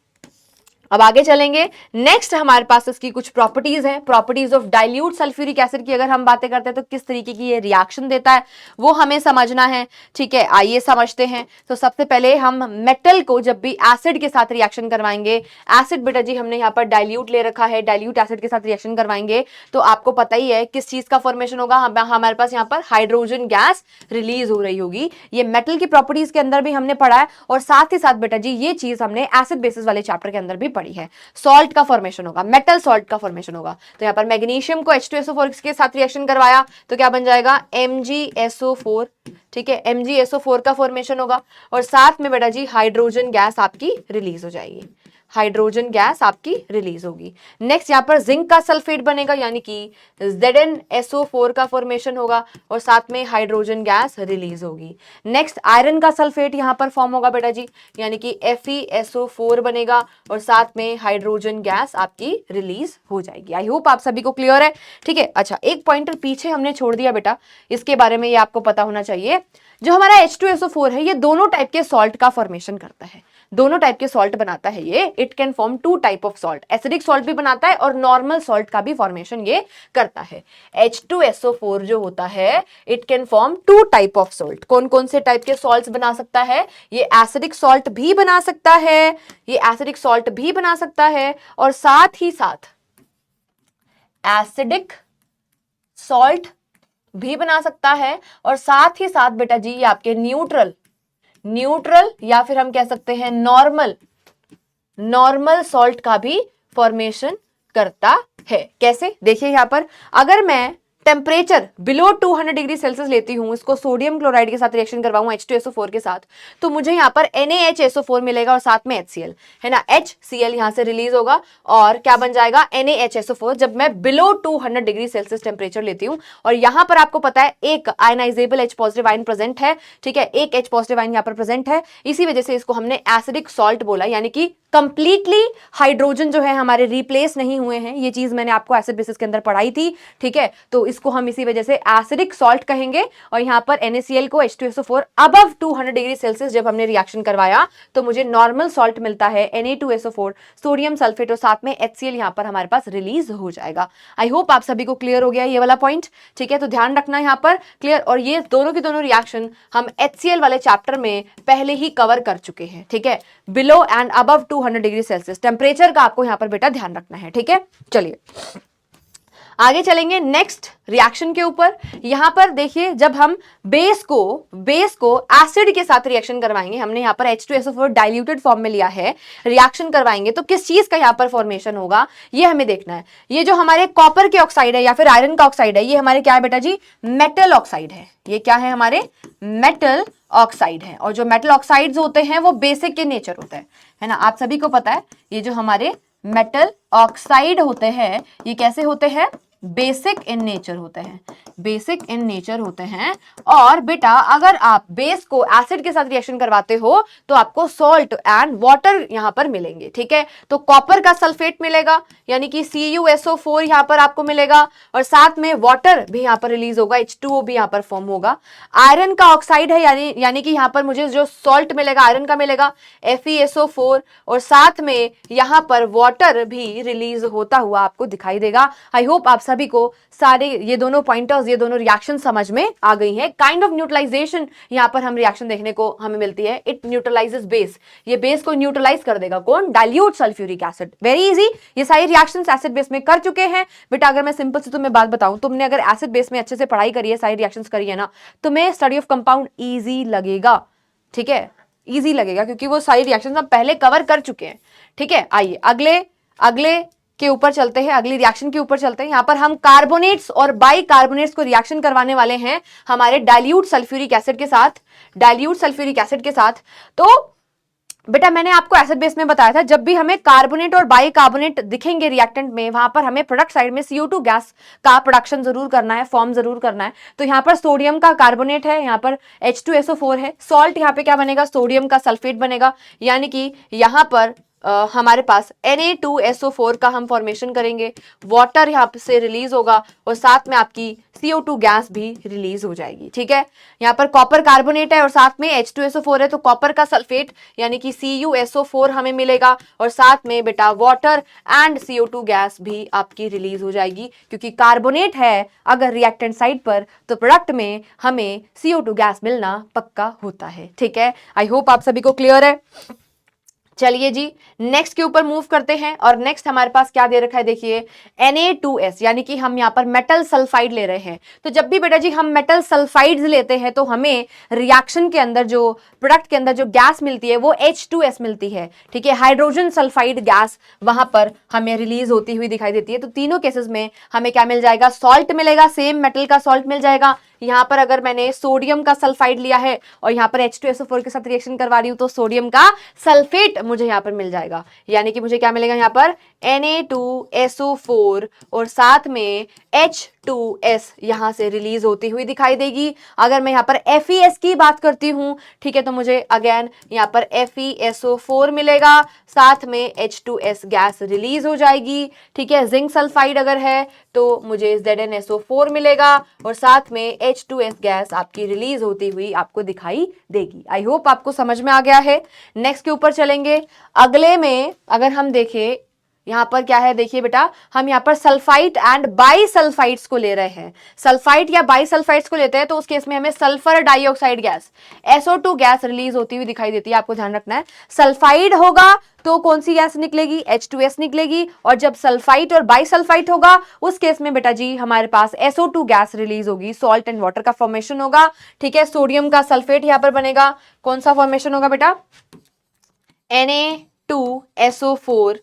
S1: अब आगे चलेंगे। नेक्स्ट हमारे पास इसकी कुछ प्रॉपर्टीज हैं। Properties of dilute sulphuric acid की अगर हम बातें करते हैं तो किस तरीके की ये रिएक्शन देता है वो हमें समझना है, ठीक है। आइए समझते हैं। तो सबसे पहले हम मेटल को जब भी एसिड के साथ रिएक्शन करवाएंगे, एसिड बेटा जी हमने यहाँ पर डाइल्यूट ले रखा है, डाइल्यूट एसिड के साथ रिएक्शन करवाएंगे तो आपको पता ही है किस चीज का फॉर्मेशन होगा, हमारे पास यहाँ पर हाइड्रोजन गैस रिलीज हो रही होगी। ये मेटल की प्रॉपर्टीज के अंदर भी हमने पढ़ा है, और साथ ही साथ बेटा जी ये चीज हमने एसिड बेसिस वाले चैप्टर के अंदर भी पढ़ी है। सॉल्ट का फॉर्मेशन होगा, मेटल सॉल्ट का फॉर्मेशन होगा। तो यहां पर मैग्नीशियम को H2SO4 के साथ रिएक्शन करवाया तो क्या बन जाएगा, MgSO4, ठीक है। MgSO4 का फॉर्मेशन होगा और साथ में बेटा जी हाइड्रोजन गैस आपकी रिलीज हो जाएगी, हाइड्रोजन गैस आपकी रिलीज होगी। नेक्स्ट यहाँ पर जिंक का सल्फेट बनेगा, यानी कि ZnSO4 का फॉर्मेशन होगा और साथ में हाइड्रोजन गैस रिलीज होगी। नेक्स्ट आयरन का सल्फेट यहाँ पर फॉर्म होगा बेटा जी, यानी कि FeSO4 बनेगा और साथ में हाइड्रोजन गैस आपकी रिलीज हो जाएगी। आई होप आप सभी को क्लियर है, ठीक है। अच्छा, एक पॉइंटर पीछे हमने छोड़ दिया बेटा, इसके बारे में ये आपको पता होना चाहिए। जो हमारा H2SO4 है ये दोनों टाइप के सॉल्ट का फॉर्मेशन करता है, दोनों टाइप के सॉल्ट बनाता है ये। It can form 2 type of salt, acidic salt भी बनाता है और नॉर्मल सॉल्ट का भी फॉर्मेशन ये करता है। H2SO4 जो होता है it can form 2 type of salt. कौन कौन से टाइप के सॉल्ट्स बना सकता है, ये एसिडिक सॉल्ट भी बना सकता है, ये एसिडिक सॉल्ट भी बना सकता है और साथ ही साथ एसिडिक सॉल्ट भी बना सकता है, और साथ ही साथ बेटा जी ये आपके न्यूट्रल या फिर हम कह सकते हैं नॉर्मल सॉल्ट का भी फॉर्मेशन करता है। कैसे, देखिए यहां पर अगर मैं टेम्परेचर बिलो 200 डिग्री सेल्सियस लेती हूं, इसको सोडियम क्लोराइड के साथ रिएक्शन करवाऊं H2SO4 के साथ, तो मुझे यहां पर NaHSO4 मिलेगा और साथ में HCl है ना, HCl यहां से रिलीज होगा और क्या बन जाएगा NaHSO4, जब मैं बिलो 200 डिग्री सेल्सियस टेम्परेचर लेती हूं। और यहां पर आपको पता है एक ionizable H positive ion present है, ठीक है, एक H पॉजिटिव आयन यहां पर प्रेजेंट है, इसी वजह से इसको हमने एसिडिक सॉल्ट बोला, यानी कि कंप्लीटली हाइड्रोजन जो है हमारे रिप्लेस नहीं हुए हैं। ये चीज मैंने आपको एसिड बेसिस के अंदर पढ़ाई थी, ठीक है। तो इसको हम इसी वजह से एसिडिक सॉल्ट कहेंगे। और यहां पर NaCl को H2SO4 अबव 200 डिग्री सेल्सियस जब हमने रिएक्शन करवाया तो मुझे नॉर्मल सॉल्ट मिलता है Na2SO4 सोडियम सल्फेट और साथ में HCl यहां पर हमारे पास रिलीज हो जाएगा। आई होप आप सभी को क्लियर हो गया ये वाला पॉइंट, ठीक है। तो ध्यान रखना यहां पर क्लियर। और ये दोनों की दोनों रिएक्शन हम HCl वाले चैप्टर में पहले ही कवर कर चुके हैं, ठीक है। Below and above 200 degree Celsius temperature का आपको यहां पर बेटा ध्यान रखना है, ठीक है। चलिए आगे चलेंगे नेक्स्ट रिएक्शन के ऊपर। यहां पर देखिए जब हम बेस को एसिड के साथ रिएक्शन करवाएंगे, हमने यहां पर H2SO4 डाइल्यूटेड फॉर्म में लिया है, रिएक्शन करवाएंगे तो किस चीज का यहां पर फॉर्मेशन होगा ये हमें देखना है। ये जो हमारे कॉपर के ऑक्साइड है या फिर आयरन का ऑक्साइड है, ये हमारे क्या है बेटा जी, मेटल ऑक्साइड है। ये क्या है, हमारे मेटल ऑक्साइड है। और जो मेटल ऑक्साइड्स होते हैं वो बेसिक के नेचर होते हैं, है ना, आप सभी को पता है। ये जो हमारे मेटल ऑक्साइड होते हैं ये कैसे होते हैं, बेसिक इन नेचर होते हैं, बेसिक इन नेचर होते हैं। और बेटा अगर आप बेस को एसिड के साथ रिएक्शन करवाते हो तो आपको सॉल्ट एंड वाटर यहां पर मिलेंगे, ठीक है। तो कॉपर का सल्फेट मिलेगा यानी कि CuSO4 यहां पर आपको मिलेगा और साथ में वाटर भी यहां पर रिलीज होगा, H2O भी यहां पर फॉर्म होगा। आयरन का ऑक्साइड है यानी कि यहां पर मुझे जो सॉल्ट मिलेगा आयरन का मिलेगा FeSO4 और साथ में यहां पर वाटर भी रिलीज होता हुआ आपको दिखाई देगा। आई होप आप सभी को सारे ये दोनों पॉइंटर्स, ये दोनों रिएक्शन समझ में आ गई हैं। काइंड ऑफ न्यूट्रलाइजेशन यहाँ पर हम रिएक्शन देखने को हमें मिलती है। इट न्यूट्रलाइजेस बेस, ये बेस को न्यूट्रलाइज कर देगा कौन? Dilute sulphuric acid. Very easy, ये सारी रिएक्शंस एसिड बेस में कर चुके हैं बेटा। अगर मैं सिंपल से तुम्हें बात बताऊं, तुमने अगर एसिड बेस में अच्छे से पढ़ाई करी है, सारी रिएक्शंस करी है ना, तुम्हें स्टडी ऑफ कंपाउंड इजी लगेगा। ठीक है, इजी लगेगा क्योंकि वो सारी रिएक्शंस हम पहले कवर कर चुके हैं। ठीक है, आइए अगले के ऊपर चलते हैं, अगली रिएक्शन के ऊपर चलते हैं। यहां पर हम कार्बोनेट्स और बाइकार्बोनेट्स को रिएक्शन करवाने वाले हैं हमारे डाइल्यूट सल्फ्यूरिक एसिड के साथ, डाइल्यूट सल्फ्यूरिक एसिड के साथ। तो बेटा मैंने आपको एसिड बेस में बताया था, जब भी हमें कार्बोनेट और बाइकार्बोनेट दिखेंगे रिएक्टेंट में, वहां पर हमें प्रोडक्ट साइड में CO2 गैस का प्रोडक्शन जरूर करना है, फॉर्म जरूर करना है। तो यहाँ पर सोडियम का कार्बोनेट है, यहाँ पर H2SO4 है, सॉल्ट यहाँ पे क्या बनेगा? सोडियम का सल्फेट बनेगा, यानी कि यहाँ पर हमारे पास Na2SO4 का हम फॉर्मेशन करेंगे, वाटर यहाँ से रिलीज होगा और साथ में आपकी CO2 गैस भी रिलीज हो जाएगी। ठीक है, यहाँ पर कॉपर कार्बोनेट है और साथ में H2SO4 है, तो कॉपर का सल्फेट यानी कि CuSO4 हमें मिलेगा और साथ में बेटा वाटर एंड CO2 गैस भी आपकी रिलीज हो जाएगी, क्योंकि कार्बोनेट है अगर रिएक्टेंट साइड पर तो प्रोडक्ट में हमें CO2 गैस मिलना पक्का होता है। ठीक है, आई होप आप सभी को क्लियर है। चलिए जी नेक्स्ट के ऊपर मूव करते हैं और नेक्स्ट हमारे पास क्या दे रखा है, देखिए Na2S, यानी कि हम यहाँ पर मेटल सल्फाइड ले रहे हैं। तो जब भी बेटा जी हम मेटल सल्फाइड्स लेते हैं तो हमें रिएक्शन के अंदर जो प्रोडक्ट के अंदर जो गैस मिलती है वो H2S मिलती है। ठीक है, हाइड्रोजन सल्फाइड गैस वहां पर हमें रिलीज होती हुई दिखाई देती है। तो तीनों केसेस में हमें क्या मिल जाएगा? सॉल्ट मिलेगा, सेम मेटल का सॉल्ट मिल जाएगा। यहाँ पर अगर मैंने सोडियम का सल्फाइड लिया है और यहाँ पर H2SO4 के साथ रिएक्शन करवा रही हूं तो सोडियम का सल्फेट मुझे यहाँ पर मिल जाएगा, यानी कि मुझे क्या मिलेगा यहाँ पर? Na2SO4 और साथ में H2S यहां से रिलीज होती हुई दिखाई देगी। अगर मैं यहाँ पर FeS की बात करती हूँ, ठीक है, तो मुझे अगेन यहाँ पर FeSO4 मिलेगा, साथ में H2S गैस रिलीज हो जाएगी। ठीक है, जिंक सल्फाइड अगर है तो मुझे ZnSO4 मिलेगा और साथ में H2S गैस आपकी रिलीज होती हुई आपको दिखाई देगी। आई होप आपको समझ में आ गया है। नेक्स्ट के ऊपर चलेंगे। अगले में अगर हम देखें यहां पर क्या है, देखिए बेटा हम यहां पर सल्फाइड एंड बाइसल्फाइड्स को ले रहे हैं। सल्फाइड या बाइसल्फाइड्स को लेते हैं तो उस केस में हमें sulphur dioxide gas SO2 gas release होती हुई दिखाई देती है। आपको ध्यान रखना है, सल्फाइड होगा तो कौन सी गैस निकलेगी? H2S निकलेगी। और जब सल्फाइड और बाइसल्फाइड होगा उस केस में बेटा जी हमारे पास SO2 गैस रिलीज होगी, सॉल्ट एंड वाटर का फॉर्मेशन होगा। ठीक है, सोडियम का सल्फेट यहां पर बनेगा, कौन सा फॉर्मेशन होगा बेटा? Na2SO4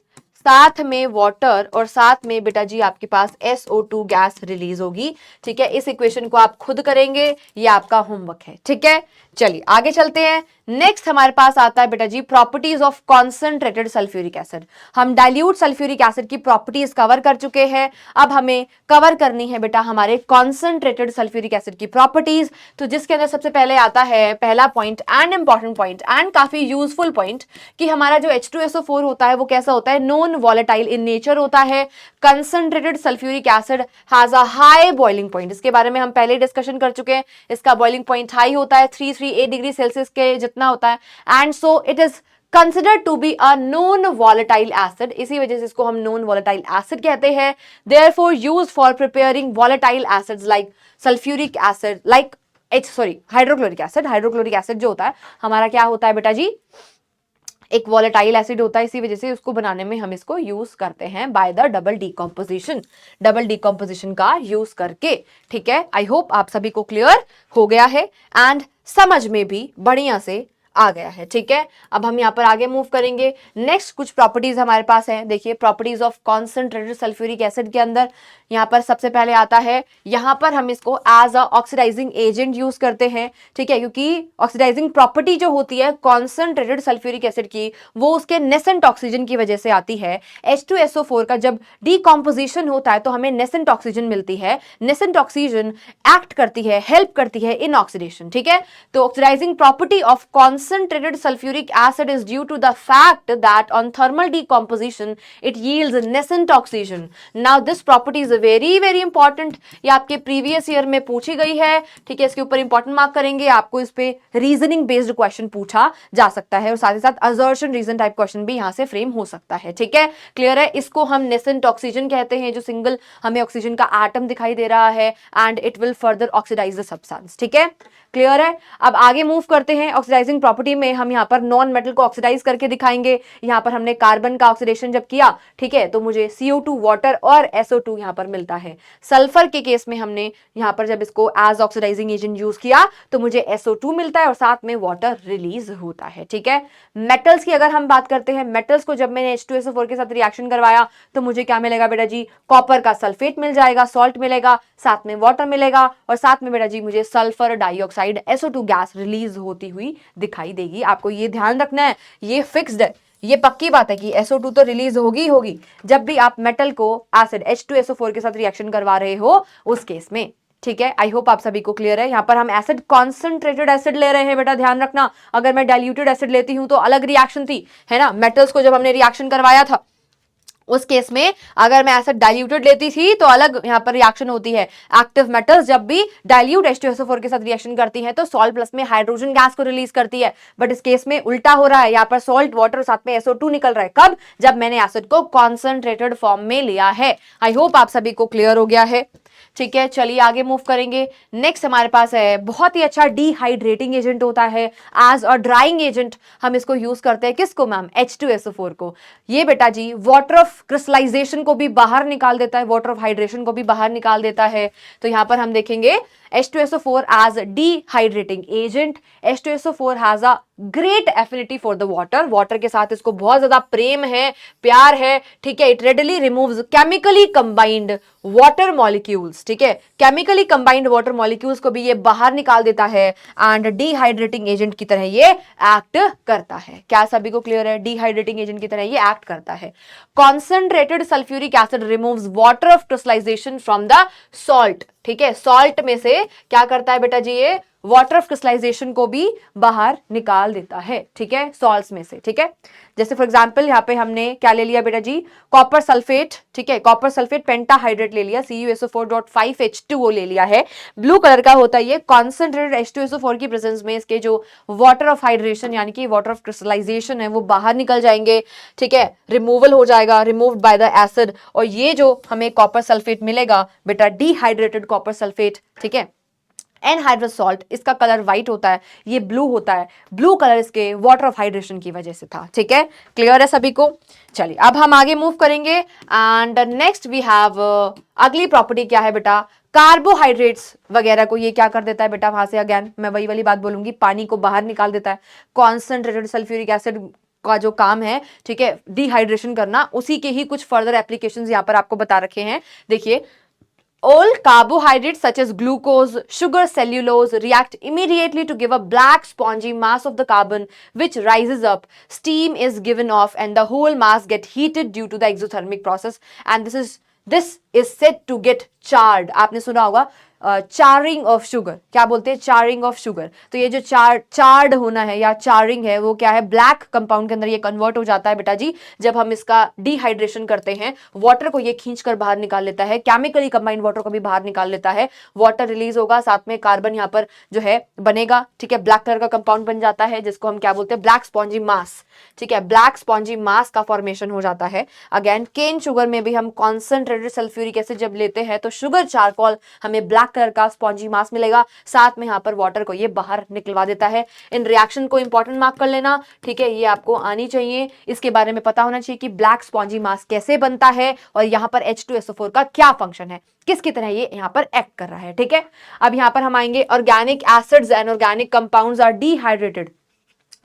S1: साथ में वाटर और साथ में बेटा जी आपके पास SO2 गैस रिलीज होगी। ठीक है, इस इक्वेशन को आप खुद करेंगे, ये आपका होमवर्क है। ठीक है, चलिए आगे चलते हैं। नेक्स्ट हमारे पास आता है बेटा जी properties of concentrated sulphuric acid. हम डाइल्यूट सल्फ्यूरिक एसिड की प्रॉपर्टीज कवर कर चुके हैं, अब हमें कवर करनी है बेटा हमारे कॉन्सेंट्रेटेड सल्फ्यूरिक एसिड की प्रॉपर्टीज। तो जिसके अंदर सबसे पहले आता है पहला point and important point and काफी यूजफुल पॉइंट कि हमारा जो H2SO4 होता है वो कैसा होता है? नॉन वॉलेटाइल इन नेचर होता है। Concentrated sulphuric acid has a high boiling point, इसके बारे में हम पहले डिस्कशन कर चुके हैं। इसका बॉइलिंग पॉइंट हाई होता है, 338 डिग्री सेल्सियस के जितना होता है, and so it is considered to be a non volatile acid, इसी वजह से इसको हम non volatile acid कहते हैं। therefore used for preparing volatile acids like sulfuric acid like hydrochloric acid. Hydrochloric acid जो होता है हमारा क्या होता है बेटा जी? एक वॉलेटाइल एसिड होता है, इसी वजह से उसको बनाने में हम इसको यूज करते हैं बाय द डबल डिकम्पोजिशन का यूज करके। ठीक है, आई होप आप सभी को क्लियर हो गया है एंड समझ में भी बढ़िया से आ गया है। ठीक है, अब हम यहाँ पर आगे मूव करेंगे। नेक्स्ट कुछ प्रॉपर्टीज हमारे पास हैं, देखिए properties of concentrated sulphuric acid के अंदर यहाँ पर सबसे पहले आता है, यहाँ पर हम इसको as a oxidizing agent use करते हैं। ठीक है, क्योंकि ऑक्सीडाइजिंग प्रॉपर्टी जो होती है कॉन्सेंट्रेटेड सल्फ्यूरिक एसिड की वो उसके नेसेंट ऑक्सीजन की वजह से आती है। H2SO4 का जब डीकॉम्पोजिशन होता है तो हमें नेसेंट ऑक्सीजन मिलती है। नेसेंट ऑक्सीजन एक्ट करती है, हेल्प करती है इन ऑक्सीडेशन। ठीक है, तो oxidizing property of concentrated sulfuric acid is due to the fact that on thermal decomposition it yields nascent oxygen. Now this property is very very important. ये आपके previous year में पूछी गई है, ठीक है, इसके ऊपर important mark करेंगे, आपको इस पे reasoning based question पूछा जा सकता है और साथ ही साथ assertion reason type question भी यहाँ से frame हो सकता है, ठीक है, क्लियर है। इसको हम nascent oxygen कहते हैं, जो सिंगल हमें ऑक्सीजन का एटम दिखाई दे रहा है, and it will further oxidize the substance, ठीक है, क्लियर है। अब आगे मूव करते हैं। ऑक्सीडाइजिंग प्रॉपर्टी में हम यहाँ पर नॉन मेटल को ऑक्सीडाइज करके दिखाएंगे। यहाँ पर हमने कार्बन का ऑक्सीडेशन जब किया, ठीक है, तो मुझे CO2 वाटर और SO2 यहाँ पर मिलता है। सल्फर के केस में हमने यहाँ पर जब इसको एज ऑक्सीडाइजिंग एजेंट यूज किया तो मुझे SO2 मिलता है और साथ में वाटर रिलीज होता है, ठीक है। मेटल्स की अगर हम बात करते हैं, मेटल्स को जब मैंने H2SO4 के साथ रिएक्शन करवाया तो मुझे क्या मिलेगा बेटा जी, कॉपर का सल्फेट मिल जाएगा, सॉल्ट मिलेगा, साथ में वाटर मिलेगा और साथ में बेटा जी मुझे sulphur dioxide SO2 gas release होती हुई दिखाई देगी। आपको ये ध्यान रखना है, ये फिक्स्ड है, ये पक्की बात है कि SO2 तो रिलीज होगी होगी जब भी आप मेटल को एसिड H2SO4 के साथ रिएक्शन करवा रहे हो उस केस में, ठीक है। आई होप आप सभी को क्लियर है। यहाँ पर हम एसिड कॉन्सेंट्रेटेड एसिड ले रहे हैं बेटा, ध्यान रखना। अगर मैं डाइल्यूटेड एसिड लेती हूं तो अलग रिएक्शन थी, है ना। मेटल्स को जब हमने रिएक्शन करवाया था उस केस में अगर मैं एसिड डाइल्यूटेड लेती थी तो अलग यहाँ पर रिएक्शन होती है। एक्टिव मेटल्स जब भी डाइल्यूट H2SO4 के साथ रिएक्शन करती हैं तो सॉल्ट प्लस में हाइड्रोजन गैस को रिलीज करती है, बट इस केस में उल्टा हो रहा है। यहाँ पर सॉल्ट वाटर और साथ में SO2 निकल रहा है, कब, जब मैंने एसिड को कॉन्सेंट्रेटेड फॉर्म में लिया है। आई होप आप सभी को क्लियर हो गया है, ठीक है। चलिए आगे मूव करेंगे। नेक्स्ट हमारे पास है बहुत ही अच्छा डिहाइड्रेटिंग एजेंट होता है, एज अ ड्राइंग एजेंट हम इसको यूज करते हैं। किसको मैम, H2SO4 को। ये बेटा जी वाटर ऑफ क्रिस्टलाइजेशन को भी बाहर निकाल देता है, वाटर ऑफ हाइड्रेशन को भी बाहर निकाल देता है। तो यहां पर हम देखेंगे H2SO4 as a dehydrating agent. H2SO4 has a great affinity for the water. Water के साथ इसको बहुत ज्यादा प्रेम है, प्यार है, ठीक है। It readily removes chemically combined water molecules, ठीक है। chemically combined water molecules को भी ये बाहर निकाल देता है एंड डिहाइड्रेटिंग एजेंट की तरह ये एक्ट करता है। क्या सभी को क्लियर है, डिहाइड्रेटिंग एजेंट की तरह ये एक्ट करता है। Concentrated sulfuric acid removes water of crystallization from the salt, ठीक है। सॉल्ट में से क्या करता है बेटा जी, ये वाटर ऑफ क्रिस्टलाइजेशन को भी बाहर निकाल देता है, ठीक है, सॉल्ट्स में से, ठीक है। जैसे फॉर एग्जांपल यहाँ पे हमने क्या ले लिया बेटा जी, कॉपर सल्फेट, ठीक है, कॉपर सल्फेट पेंटाहाइड्रेट ले लिया, CuSO4.5H2O ले लिया है। ब्लू कलर का होता है ये, कॉन्सेंट्रेटेड H2SO4 की प्रेजेंस में इसके जो वाटर ऑफ हाइड्रेशन यानी कि वाटर ऑफ क्रिस्टलाइजेशन है वो बाहर निकल जाएंगे, ठीक है, रिमूवल हो जाएगा, रिमूव्ड बाय द एसिड। और ये जो हमें कॉपर सल्फेट मिलेगा बेटा, डिहाइड्रेटेड कॉपर सल्फेट, ठीक है, एनहाइड्रस सॉल्ट, इसका कलर व्हाइट होता है, ये ब्लू होता है। ब्लू कलर इसके वाटर ऑफ हाइड्रेशन की वजह से था, ठीक है, क्लियर है सभी को। चलिए अब हम आगे मूव करेंगे एंड नेक्स्ट वी हैव अगली प्रॉपर्टी क्या है बेटा, कार्बोहाइड्रेट्स वगैरह को ये क्या कर देता है बेटा, वहां से अगेन मैं वही वाली बात बोलूंगी, पानी को बाहर निकाल देता है। कॉन्सेंट्रेटेड सल्फ्यूरिक एसिड का जो काम है, ठीक है, डिहाइड्रेशन करना, उसी के ही कुछ फर्दर एप्लीकेशंस यहाँ पर आपको बता रखे हैं। देखिए, all carbohydrates such as glucose, sugar, cellulose react immediately to give a black spongy mass of the carbon which rises up. Steam is given off and the whole mass get heated due to the exothermic process and this is said to get charred. आपने सुना होगा चारिंग of sugar, क्या बोलते हैं, चारिंग of sugar. तो ये जो chard होना है या चारिंग है वो क्या है, ब्लैक कंपाउंड के अंदर ये कन्वर्ट हो जाता है बेटा जी जब हम इसका डिहाइड्रेशन करते हैं। वाटर को ये खींचकर बाहर निकाल लेता है, केमिकली कंबाइंड वाटर को भी बाहर निकाल लेता है, वाटर रिलीज होगा, साथ में कार्बन यहाँ पर जो है बनेगा, ठीक है, ब्लैक कलर का कंपाउंड बन जाता है जिसको हम क्या बोलते हैं, ब्लैक स्पॉन्जी मास, ठीक है, ब्लैक स्पॉन्जी मास का फॉर्मेशन हो जाता है। अगेन केन शुगर में भी हम कॉन्सेंट्रेटेड सल्फ्यूरिक एसिड जब लेते हैं तो शुगर चारकोल हमें ब्लैक कलर का स्पॉन्जी मास मिलेगा, साथ में यहाँ पर वाटर को ये बाहर निकलवा देता है। इन रिएक्शन को इंपॉर्टेंट मार्क कर लेना, ठीक है, ये आपको आनी चाहिए, इसके बारे में पता होना चाहिए कि ब्लैक स्पॉन्जी मास कैसे बनता है और यहाँ पर H2SO4 का क्या फंक्शन है, किसकी तरह ये यहाँ पर एक्ट कर रहा है, ठीक है। अब यहाँ पर हम आएंगे organic acids and organic compounds are dehydrated.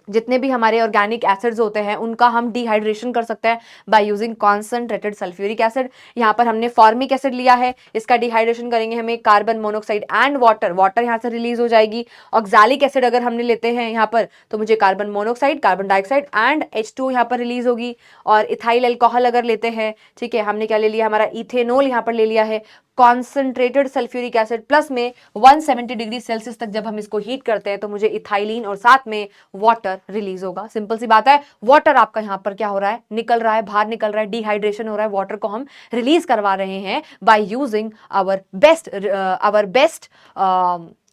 S1: जितने भी हमारे ऑर्गेनिक एसिड्स होते हैं उनका हम डिहाइड्रेशन कर सकते हैं by using concentrated sulphuric acid. यहाँ पर हमने फॉर्मिक एसिड लिया है, इसका डिहाइड्रेशन करेंगे हमें कार्बन मोनोक्साइड एंड वाटर यहाँ से रिलीज हो जाएगी। ऑक्सैलिक एसिड अगर हमने लेते हैं यहाँ पर तो मुझे carbon monoxide, carbon dioxide and H2 यहाँ पर रिलीज होगी। और इथाइल अल्कोहल अगर लेते हैं, ठीक है, हमने क्या ले लिया, हमारा इथेनॉल यहाँ पर ले लिया है, कॉन्सेंट्रेटेड सल्फ्यूरिक एसिड प्लस में 170 डिग्री सेल्सियस तक जब हम इसको हीट करते हैं तो मुझे इथाइलिन और साथ में वाटर रिलीज होगा। सिंपल सी बात है, वाटर आपका यहां पर क्या हो रहा है, निकल रहा है, बाहर निकल रहा है, डिहाइड्रेशन हो रहा है, वाटर को हम रिलीज करवा रहे हैं बाय यूजिंग आवर बेस्ट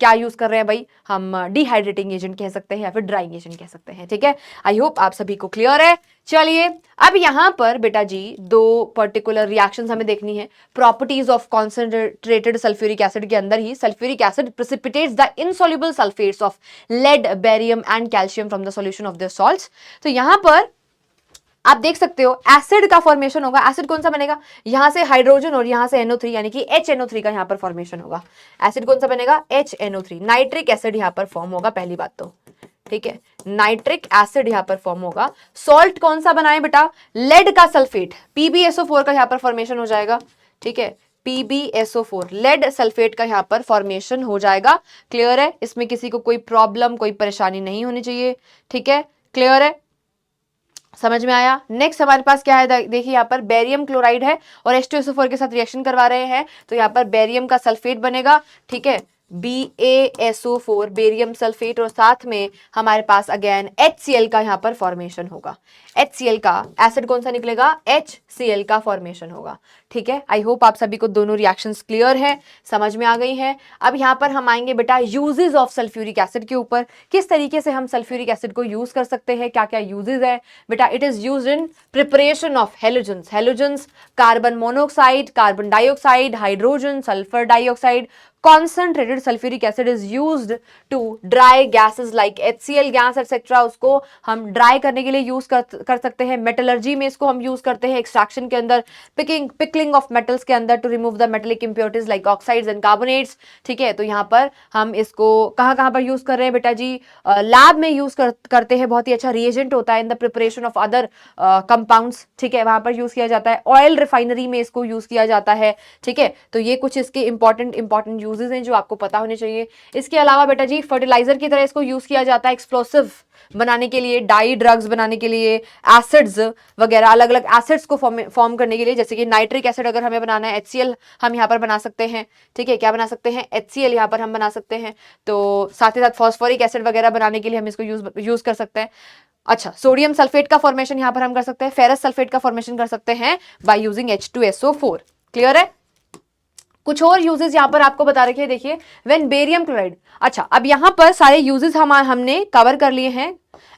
S1: क्या यूज कर रहे हैं भाई, हम डिहाइड्रेटिंग एजेंट कह सकते हैं या फिर ड्राइंग एजेंट कह सकते हैं। ठीक है, आई होप आप सभी को क्लियर है। चलिए अब यहां पर बेटा जी दो पर्टिकुलर रिएक्शंस हमें देखनी है। Properties of concentrated sulphuric acid के अंदर ही sulphuric acid precipitates the insoluble sulphates of lead, barium and calcium from the solution of the salts. तो यहां पर आप देख सकते हो एसिड का फॉर्मेशन होगा। एसिड कौन सा बनेगा, यहां से हाइड्रोजन और यहां से NO3 यानी कि HNO3 का यहां पर फॉर्मेशन होगा। एसिड कौन सा बनेगा, HNO3, नाइट्रिक एसिड यहां पर फॉर्म होगा पहली बात तो। ठीक है, नाइट्रिक एसिड यहां पर फॉर्म होगा। सॉल्ट कौन सा बनाए बेटा, लेड का सल्फेट, PbSO4 का यहां पर फॉर्मेशन हो जाएगा। ठीक है, PbSO4 लेड सल्फेट का यहां पर फॉर्मेशन हो जाएगा। क्लियर है, इसमें किसी को कोई प्रॉब्लम कोई परेशानी नहीं होनी चाहिए। ठीक है, क्लियर है, समझ में आया। नेक्स्ट हमारे पास क्या है, देखिए यहाँ पर बेरियम क्लोराइड है और H2SO4 के साथ रिएक्शन करवा रहे हैं तो यहाँ पर बेरियम का सल्फेट बनेगा। ठीक है, BaSO4 बेरियम सल्फेट और साथ में हमारे पास अगेन HCl का यहाँ पर फॉर्मेशन होगा। HCl का एसिड कौन सा निकलेगा, HCl का फॉर्मेशन होगा। ठीक है, आई होप आप सभी को दोनों रिएक्शंस क्लियर है, समझ में आ गई है। अब यहाँ पर हम आएंगे बेटा यूजेस ऑफ सल्फ्यूरिक एसिड के ऊपर, किस तरीके से हम सल्फ्यूरिक एसिड को यूज कर सकते हैं, क्या क्या यूजेस है बेटा। It is used in preparation of halogens, carbon monoxide, carbon dioxide, hydrogen, sulphur dioxide. Concentrated sulfuric acid is used to dry gases like HCl gas etcetera, उसको हम ड्राई करने के लिए यूज कर सकते हैं। मेटलर्जी में इसको हम यूज करते हैं, एक्सट्रैक्शन के अंदर, पिकलिंग ऑफ मेटल्स के अंदर to remove the metallic impurities like oxides and carbonates. ठीक है, तो यहाँ पर हम इसको कहाँ पर यूज कर रहे हैं बेटा जी, लैब में यूज करते हैं, बहुत ही अच्छा रिएजेंट होता है in the preparation of other compounds. ठीक है, वहां पर यूज किया जाता है। ऑयल रिफाइनरी में इसको यूज किया जाता है। ठीक है, तो ये कुछ इसके इंपॉर्टेंट यूजेस हैं जो आपको पता होने चाहिए। इसके अलावा बेटा जी फर्टिलाइजर की तरह इसको यूज किया जाता है, एक्सप्लोसिव बनाने के लिए, डाई ड्रग्स बनाने के लिए, एसिड्स वगैरह, अलग अलग एसिड्स को फॉर्म करने के लिए, जैसे कि नाइट्रिक एसिड अगर हमें बनाना है, HCl हम यहाँ पर बना सकते हैं। ठीक है, क्या बना सकते हैं, HCl यहाँ पर हम बना सकते हैं। तो साथ ही साथ फॉस्फोरिक एसिड वगैरह बनाने के लिए हम इसको यूज कर सकते हैं। अच्छा, सोडियम सल्फेट का फॉर्मेशन यहाँ पर हम कर सकते हैं, फेरस सल्फेट का फॉर्मेशन कर सकते हैं बाय यूजिंग H2SO4। क्लियर है, कुछ और यूजेस यहां पर आपको बता रखे हैं, देखिए व्हेन बेरियम क्लोराइड। अच्छा, अब यहां पर सारे यूजेस हमने कवर कर लिए हैं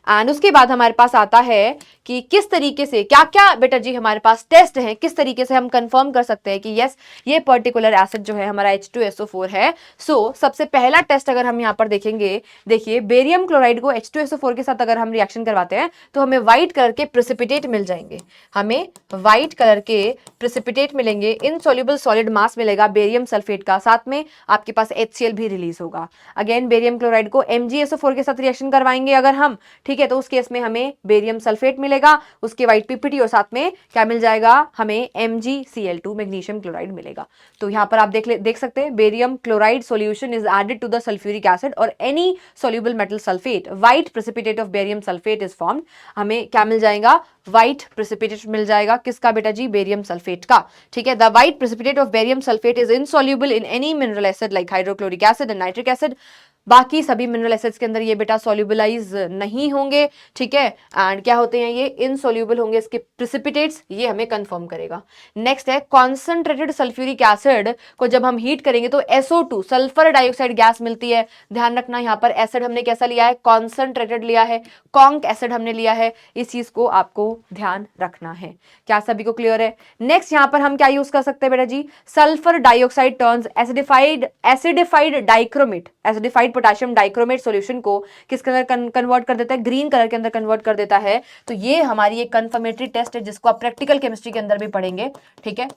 S1: एंड उसके बाद हमारे पास आता है कि किस तरीके से क्या क्या बेटा जी हमारे पास टेस्ट है, किस तरीके से हम कंफर्म कर सकते हैं कि यस ये पर्टिकुलर एसिड जो है हमारा H2SO4 है। सो सबसे पहला टेस्ट अगर हम यहाँ पर देखेंगे, देखिए बेरियम क्लोराइड को H2SO4 के साथ अगर हम रिएक्शन करवाते हैं तो हमें व्हाइट कलर के प्रेसिपिटेट मिल जाएंगे, हमें व्हाइट कलर के प्रेसिपिटेट मिलेंगे, इनसॉल्युबल सॉलिड मास मिलेगा बेरियम सल्फेट का, साथ में आपके पास HCl भी रिलीज होगा। अगेन बेरियम क्लोराइड को MgSO4 के साथ रिएक्शन करवाएंगे अगर हम, ठीक है, तो उस केस में हमें बेरियम सल्फेट मिलेगा, उसके व्हाइट पीपीटी और साथ में क्या मिल जाएगा, हमें MgCl2 मैग्नीशियम क्लोराइड मिलेगा। तो यहां पर आप देख सकते हैं barium chloride solution is added to the sulphuric acid और any soluble metal sulphate, white precipitate of barium sulphate is formed. हमें क्या मिल जाएगा, व्हाइट प्रेसिपिटेट मिल जाएगा, किसका बेटा जी, बेरियम सल्फेट का। ठीक है, the white precipitate of barium sulphate is insoluble in any mineral acid like hydrochloric acid and nitric acid. बाकी सभी मिनरल एसिड्स के अंदर ये बेटा सॉल्युबलाइज नहीं होंगे। ठीक है, एंड क्या होते हैं, ये इनसॉल्युबल होंगे, इसके प्रेसिपिटेट्स, ये हमें कंफर्म करेगा। नेक्स्ट है कॉन्सेंट्रेटेड सल्फ्यूरिक एसिड को जब हम हीट करेंगे तो SO2 सल्फर डाइऑक्साइड गैस मिलती है। ध्यान रखना यहाँ पर एसिड हमने कैसा लिया है, कॉन्सेंट्रेटेड लिया है, कॉन्क एसिड हमने लिया है, इस चीज को आपको ध्यान रखना है। क्या सभी को क्लियर है। नेक्स्ट यहाँ पर हम क्या यूज कर सकते हैं बेटा जी, sulphur dioxide turns acidified dichromate, acidified potassium dichromate solution को किसके अंदर कन्वर्ट कर देता है, ग्रीन कलर के अंदर कन्वर्ट कर देता है। तो ये हमारी एक कंफर्मेटरी टेस्ट है जिसको आप प्रैक्टिकल केमिस्ट्री के अंदर भी पढ़ेंगे। ठीक है,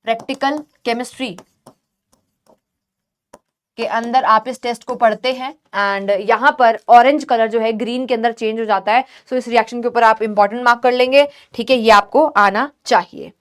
S1: प्रैक्टिकल केमिस्ट्री के अंदर आप इस टेस्ट को पढ़ते हैं एंड यहां पर ऑरेंज कलर जो है ग्रीन के अंदर चेंज हो जाता है। सो इस रिएक्शन के ऊपर आप इंपॉर्टेंट मार्क कर लेंगे। ठीक है, ये आपको आना चाहिए।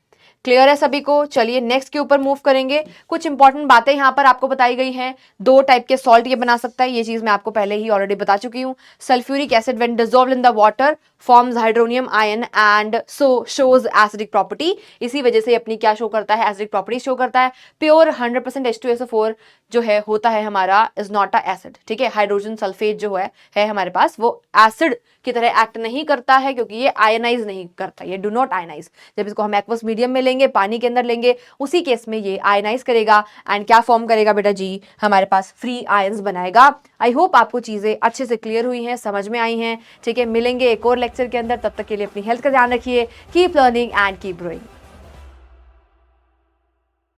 S1: क्लियर है सभी को। चलिए नेक्स्ट के ऊपर मूव करेंगे। कुछ इंपॉर्टेंट बातें यहां पर आपको बताई गई हैं। दो टाइप के सॉल्ट ये बना सकता है, ये चीज मैं आपको पहले ही ऑलरेडी बता चुकी हूं। Sulphuric acid when dissolved in the water forms hydronium ion and so shows acidic property. इसी वजह से अपनी क्या शो करता है, एसिडिक प्रॉपर्टी शो करता है। प्योर 100% H2SO4 जो है होता है हमारा इज नॉट अ एसिड, ठीक है। हाइड्रोजन सल्फेट जो है हमारे पास, वो एसिड की तरह एक्ट नहीं करता है क्योंकि ये आयनाइज नहीं करता, ये डू नॉट आयनाइज। जब इसको हम एक्वस मीडियम में लेंगे, पानी के अंदर लेंगे, उसी केस में ये आयनाइज करेगा एंड क्या फॉर्म करेगा बेटा जी, हमारे पास फ्री आयंस बनाएगा। आई होप आपको चीजें अच्छे से क्लियर हुई हैं, समझ में आई हैं, ठीक है। मिलेंगे एक और लेक्चर के अंदर, तब तक के लिए अपनी हेल्थ का ध्यान रखिए। Keep learning and keep growing.